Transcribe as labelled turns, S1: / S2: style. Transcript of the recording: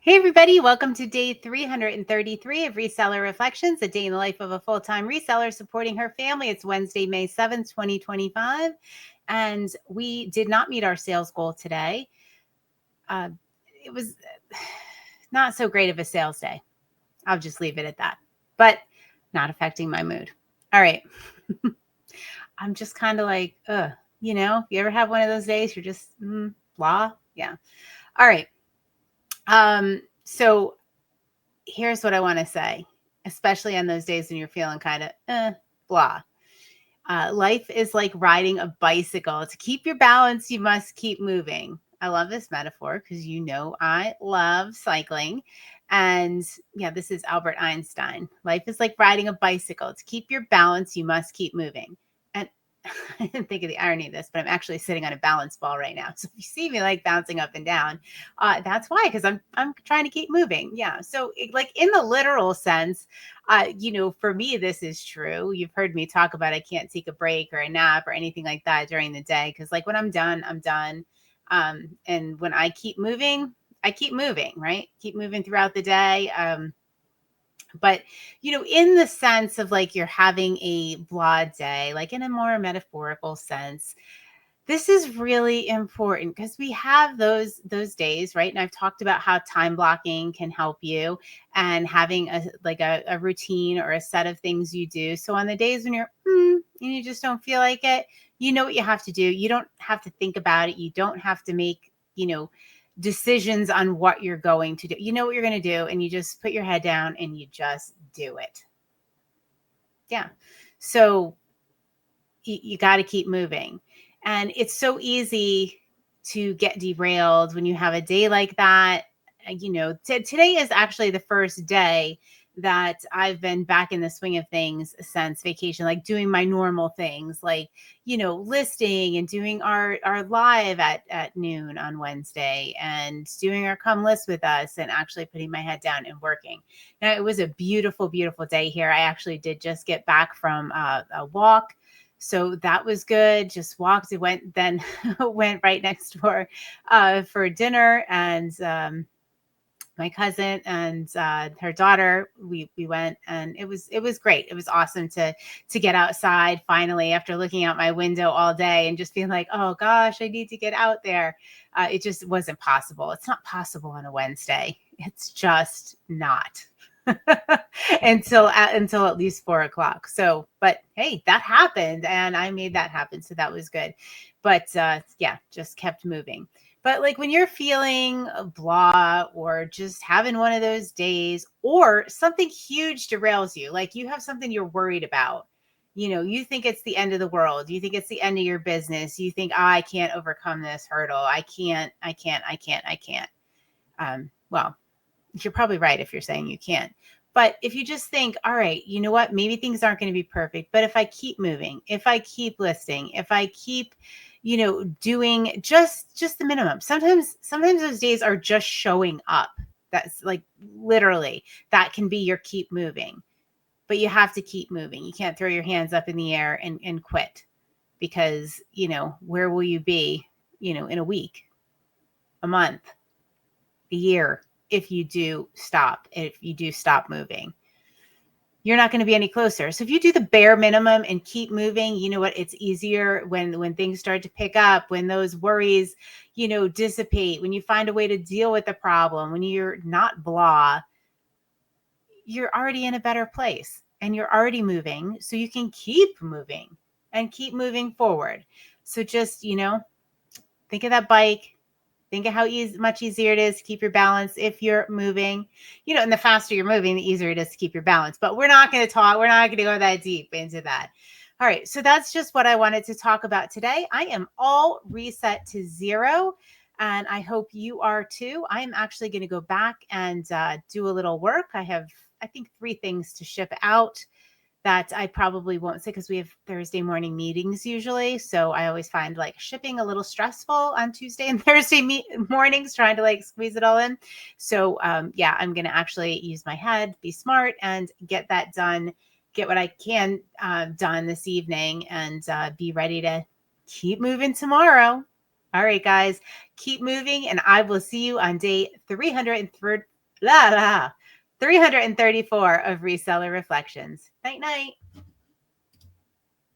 S1: Hey, everybody. Welcome to day 333 of Reseller Reflections, a day in the life of a full-time reseller supporting her family. It's Wednesday, May 7th, 2025. And we did not meet our sales goal today. It was not so great of a sales day. I'll just leave it at that, but not affecting my mood. All right. I'm just kind of like, you ever have one of those days you're just blah? Yeah. All right. So here's what I want to say, especially on those days when you're feeling kind of blah. Life is like riding a bicycle. To keep your balance, you must keep moving. I love this metaphor because I love cycling. And yeah, this is Albert Einstein. Life is like riding a bicycle. To keep your balance, you must keep moving. And I didn't think of the irony of this, but I'm actually sitting on a balance ball right now. So if you see me like bouncing up and down, that's why, because I'm trying to keep moving. Yeah. So like in the literal sense, for me, this is true. You've heard me talk about I can't take a break or a nap or anything like that during the day because like when I'm done, I'm done. And when I keep moving, right? Keep moving throughout the day. But in the sense of like you're having a blah day, like in a more metaphorical sense, this is really important because we have those days, right? And I've talked about how time blocking can help you and having a routine or a set of things you do. So on the days when you're and you just don't feel like it, you know what you have to do. You don't have to think about it. You don't have to make, decisions on what you're going to do. You know what you're going to do, and you just put your head down and you just do it. Yeah. So you got to keep moving. And it's so easy to get derailed when you have a day like that. Today is actually the first day that I've been back in the swing of things since vacation, like doing my normal things, like, listing and doing our live at noon on Wednesday and doing our come list with us and actually putting my head down and working. Now, it was a beautiful, beautiful day here. I actually did just get back from a walk. So that was good. Just walked. It went then went right next door for dinner, and my cousin and her daughter. We went, and it was great. It was awesome to get outside finally after looking out my window all day and just being like, oh gosh, I need to get out there. It just wasn't possible. It's not possible on a Wednesday. It's just not. until at least 4 o'clock. So, but hey, that happened and I made that happen. So that was good. But yeah, just kept moving. But like when you're feeling blah or just having one of those days or something huge derails you, like you have something you're worried about, you think it's the end of the world. You think it's the end of your business. You think, I can't overcome this hurdle. I can't. Well, you're probably right if you're saying you can't. But if you just think, all right, you know what? Maybe things aren't going to be perfect, but if I keep moving, if I keep listing, if I keep, doing just the minimum. Sometimes those days are just showing up. That's like literally that can be your keep moving. But you have to keep moving. You can't throw your hands up in the air and quit because, where will you be, in a week, a month, a year? If you do stop moving, you're not going to be any closer. So if you do the bare minimum and keep moving, you know what? It's easier when things start to pick up, when those worries, dissipate, when you find a way to deal with the problem, when you're not blah, you're already in a better place and you're already moving. So you can keep moving and keep moving forward. So just, think of that bike. Think of how much easier it is to keep your balance if you're moving, and the faster you're moving, the easier it is to keep your balance. But we're not going to go that deep into that. All right. So that's just what I wanted to talk about today. I am all reset to zero, and I hope you are too. I am actually going to go back and do a little work. I have, I think, 3 things to ship out that I probably won't say because we have Thursday morning meetings usually. So I always find like shipping a little stressful on Tuesday and Thursday mornings, trying to like squeeze it all in. So yeah, I'm going to actually use my head, be smart, and get that done, get what I can done this evening, and be ready to keep moving tomorrow. All right, guys, keep moving, and I will see you on day 333 La la. 334 of Reseller Reflections. Night night.